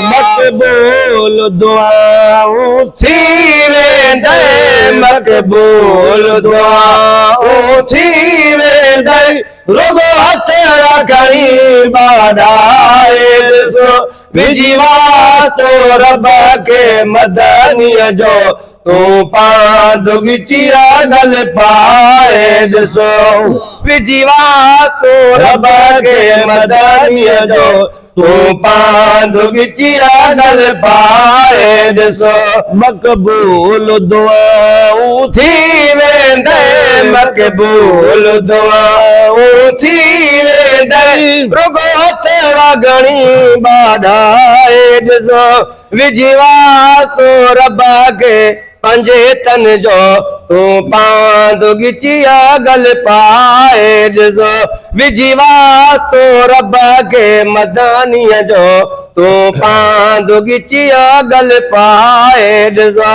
मक़बूल दुआऊं थी वेंदे मक़बूल दुआऊं थी वेंदे रुगो हथ खणी बाडाए ॾिसो विझी वास्तो रब के मदनीअ जो तूं पांद गिचिया गल पाए ॾिसो विझी वास्तो रब के मदनीअ जो तूं पांद गिचिया गल पाए ॾिसो मक़बूल दुआऊं थी वेंदे मक़बूल दुआऊं थी वेंदे रुगो हथ घणी बाडाए ॾिसो विझी वास्तो रब के पंजे तन जो तूं पांद गिचिया गल पाए ॾिसो विझी वास्तो रब के मदनीअ जो तूं पांद गिचिया गल पाए ॾिसो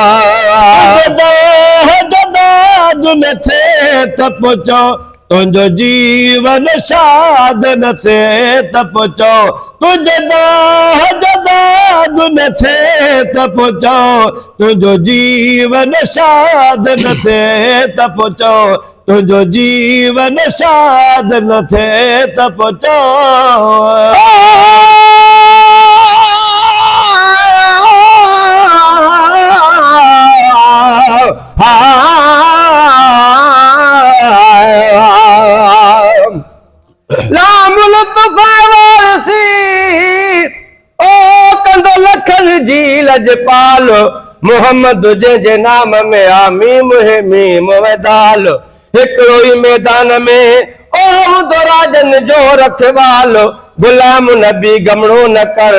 न थिए त पुछो तुंहिंजो जीवन शाद न थिए त पुछो तुंहिंजे दाद न थिए त पुछो तुंहिंजो जीवन शाद न थिए त पुछो तुंहिंजो जीवन शाद न थिए त पुछो लजपाल मोहम्मद जे नाम में आमीम है मीम वदाल हिकड़ो ही मैदान में ओम राजन जो रखवाल गुलाम नबी गमड़ो न कर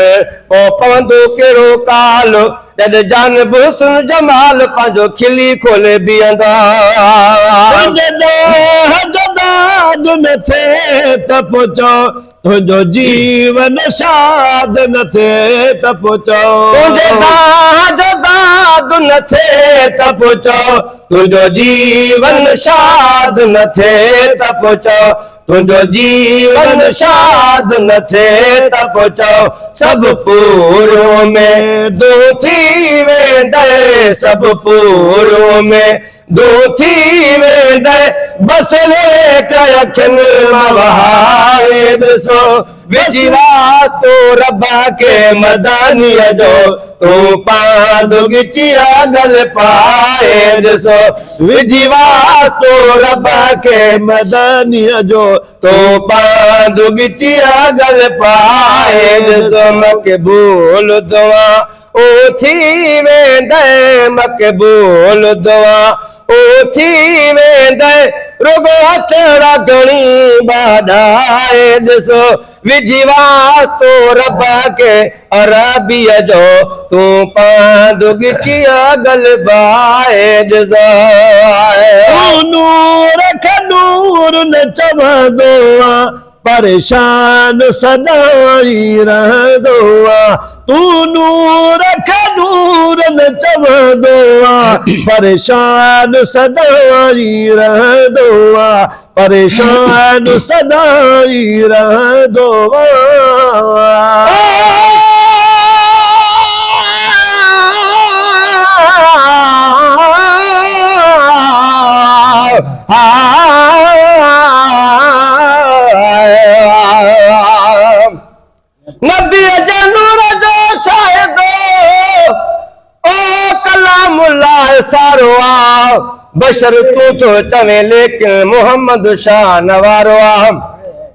ओ पवंदो केड़ो काल जद जानब हुस्न जमाल पांजो खिली खोले बीहंदा जदाद न थे त पुछो तुंहिंजो जीवन शाद न थिए त पुछो तुंहिंजे दाद न थिए त पुछो तुंहिंजो जीवन शाद न थिए त पुछो तुंहिंजो जीवन शाद न थिए त पुछो सभु पूरो में दो थी वेंदे सभु पूरो में दो थी वेंदे बस अखियुनि मां वहाए ॾिसो विझी वास्तो रब के मदनीअ जो तूं पांद गिचिया गल पाए ॾिसो विझी वास्तो रब के मदनीअ जो तूं पांद गिचिया गल पाए ॾिसो मक़बूल दुआ ओ थी वेंदे मक़बूल दुआ ओ थी वेंदे रुगो हथ घणी बाडाए ॾिसो विझी वास्तो रब के अरबीअ जो तूं पांद गिचिया गल पाए ॾिसो नूर खे नूर न चवंदो आहे परेशान सदाई रहंदो आहे तूं नूर खे नूर न चवंदो आहे परेशान सदाई रहंदो आहे परेशान सदाई रहंदो नबी जनूर जो शायद ओ कलामुल्लाह सारो आ बशर तू तो चवे लेकिन मोहम्मद शान वारो आ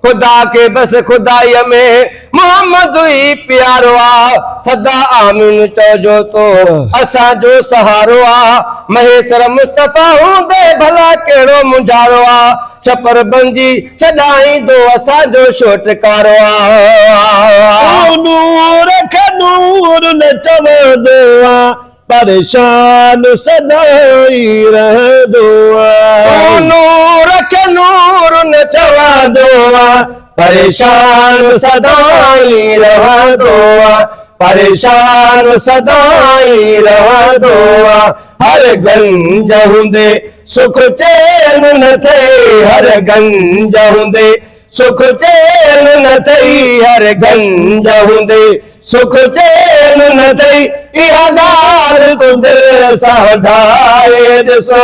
खुदा के बस खुदाई में मोहम्मद ही प्यारो आ सदा आमीन चौजो तो असा जो सहारो आ महेश्वर मुस्तफा हूंदे भला केड़ो मुंझारो आ छपर बंजी छॾाई दो असा जो छोटकारो आ नूर खे नूर न चवंदो आ परेशान सदाई रहंदो आहे नूर खे नूर न चवंदो आहे परेशान सदाई रहंदो आहे परेशान सदाई रहंदो हर गंज हुंदे सुख चैन न थे हर गंज हुंदे सुख चैन न थई हर गंज हुंदे सुख चैन न थई इहा ॻाल्हि तूं दिलि सां ढाए ॾिसो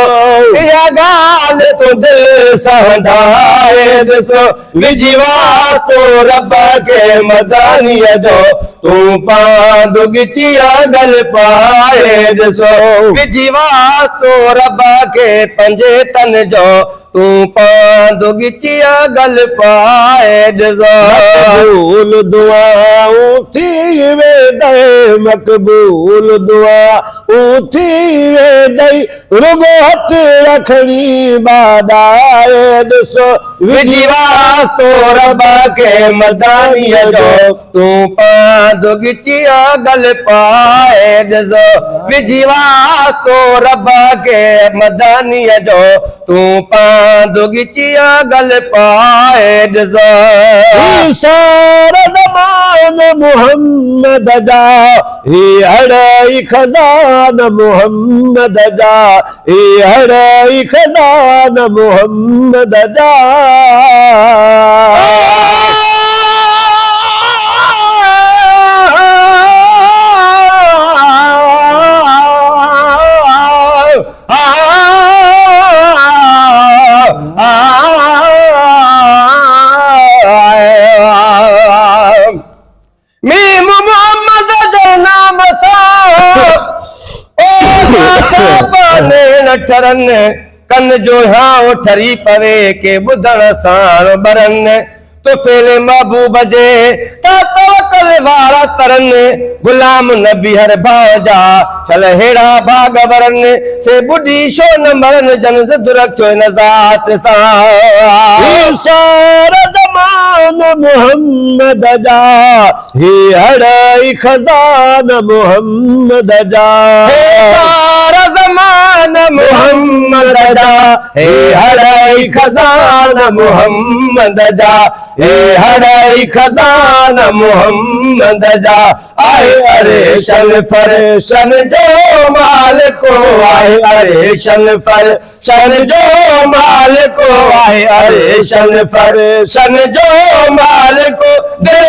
इहा ॻाल्हि तूं दिलि सां ढाए ॾिसो विझी वास्तो रब खे मदानीअ जो तूं पांदो गिचिया गल पाए ॾिसो विझी वास्तो रब खे पंजे तन जो तूं पांदो गिचिया गल पाए ॾिसो मक़बूल दुआऊं थी वेंदई मक़बूल दुआऊं थी वेंदई रुगो हथ रखणी बादाए ॾिसो विझी वास्तो रब खे मदानीअ जो तूं पांदो गिचिया गल पाए ॾिसो विझी वास्तो रब खे मदानीअ जो तूं पांदो गिचिया गल पाए ॾिसो सारा ज़मान मुहम्मद जा ही अड़ई खज़ान मुहम्मद जा ही अड़ई खज़ान मुहम्मद जा ठरन कन जो हाँ ठरी पवे के बुधण साण बरन तो फेले महबूब जे तवक्कल वारा तरन गुलाम नबी हर भाजा चल हेड़ा भाग बरन से बुढ़ी शो न मरन जन ज़िद रखो न ज़ात सां सारा ज़मान मुहम्मद जा ही अड़ई खज़ान मुहम्मद जा सारा ज़मान मुहम्मद जा हे अड़ई खज़ान मुहम्मद जा हे अड़ई खज़ान मुहम्मद जा आए अरे शन फरशन जो मालिको आए अरे शन फरशन जो मालिको आए अरे शन फरशन जो मालिको दिल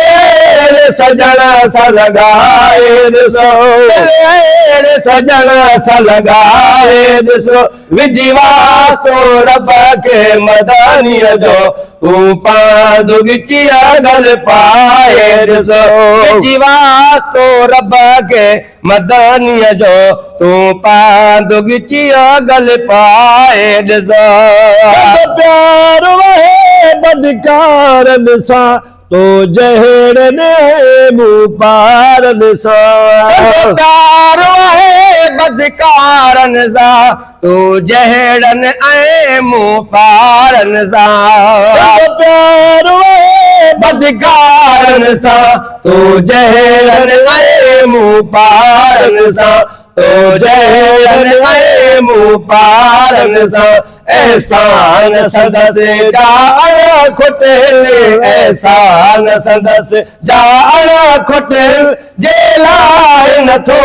सजण सा लगाए ॾिसो दिल सजण सा लगाए ॾिसो विझी वास्तो रब खे मदानीअ जो तूं पांदो गिचिया गल पाए ॾिसो विझी वास्तो रब खे मदानीअ जो तूं पांदो गिचिया गल पाए ॾिसो प्यार वहे बदकारनि सां तो जहड़ने मुँह पारन सा प्यार वहे बदकारन सा तो जहड़न ऐ मुँह पारन सा प्यार वहे बदकारन सा तो जहड़न ऐ मुँह पारन सा तो जहड़न ऐ मुँह पारन सा एहसान संदस जाना खुटेल एहसान संदस जाना खुटेल जेलाए नथो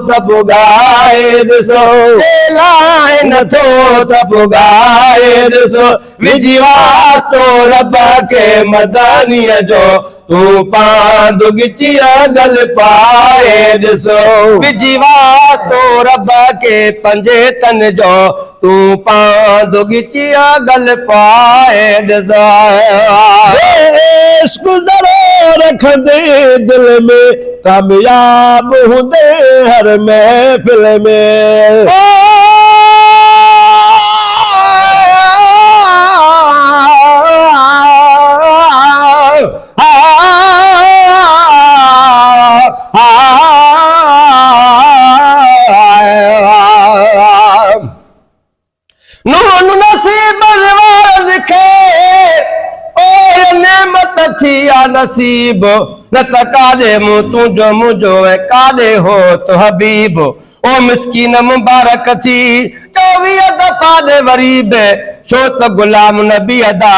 त पुगाए ॾिसो जेलाए नथो त पुगाए ॾिसो विझी वास्तो रब खे मदानीअ जो तूं पांदो गिचिया गल पाए ॾिसो विझी वास्तो रब खे पंजे तन जो तूं पांदो गिचिया गल पाए ॾिसो इश्क ज़रो रखंदे दिल में कामयाब हूंदे हर महफ़िल में नून नसीब लिखे ओ नेमत थी आ नसीब न त काॾे मूं तुंहिंजो मुंहिंजो ऐं काॾे हो तो हबीब ओ मिस्कीन मुबारक थी 24 दफ़ा दे वरी बि छो त गुलाम नबी अदा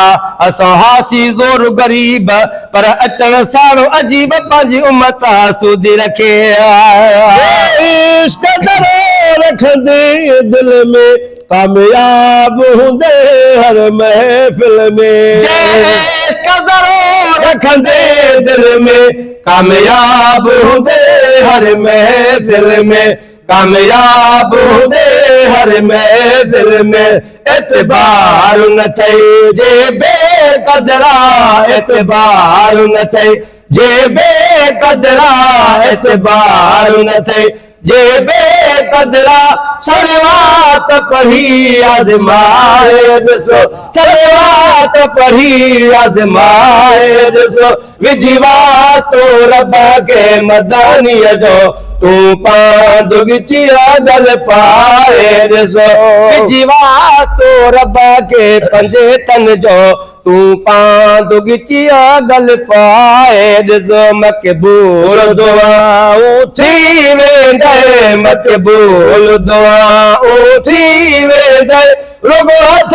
असां हासी ज़ोर गरीब पर अचण साणो अजीब पंहिंजी उम्मत सूदी रखे इश्क ज़रूर रखंदे दिल में कामयाब हूंदे हर महफ़िल में इश्क ज़रूर रखंदे दिल में कामयाब हूंदे हर महफ़िल में कामयाब हूंदे हर महफ़िल में एतबार न थे जे बेक़दरा एतबार न थे जे बेक़दरा एतबार न थे जे बेक़दरा सलवात पढ़ी आज़माए ॾिसो सलवात पढ़ी आज़माए ॾिसो विझी वास्तो रब खे मदानीअ जो तूं पांद गिचिया गल पाए ॾिसो विझी वास्तो रब खे पंजे तन जो तूं पांद गिचिया गल पाए ॾिसो मक़बूल दुआऊं थी वेंदे मक़बूल दुआऊं थी वेंदे रुगो हथ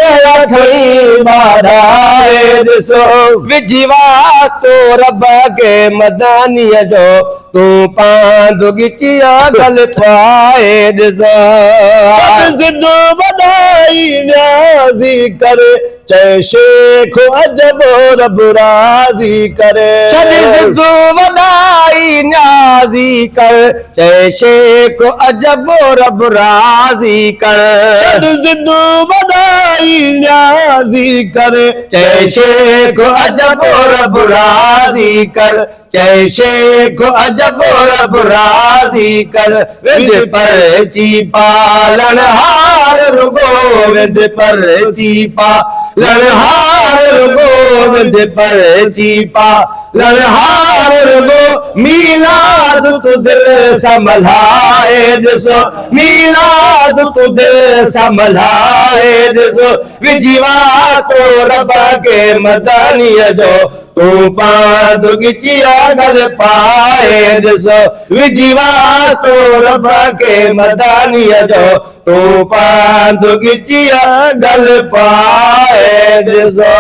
खणी ॿाराए ॾिसो विझी वास्तो रब खे मदानीअ जो तूं पांद गिचिया गल पाए ॾिसो ज़िद वॾाई न्याज़ी करे चए शेख अजब रब राज़ी करे ज़िद वॾाई न्याज़ी कर चए शेख अजब रब राज़ी कर ज़िद वॾाई न्याज़ी करे चए शेख अजब रब राज़ी कर चए शेख अजब रब राज़ी कर विंद परची पालण हार रुगो विंद परची पालण हार रुगो विंद परची पालण हार रुगो मीलाद तू दिल संभलाए ॾिसो मीलाद तू दिल संभलाए ॾिसो विझी वास्तो रब खे मदानीअ जो तूं पांद गिचिया गल पाए ॾिसो विझी वास्तो रब खे मदानीअ जो तूं पांद गिचिया गल पाए ॾिसो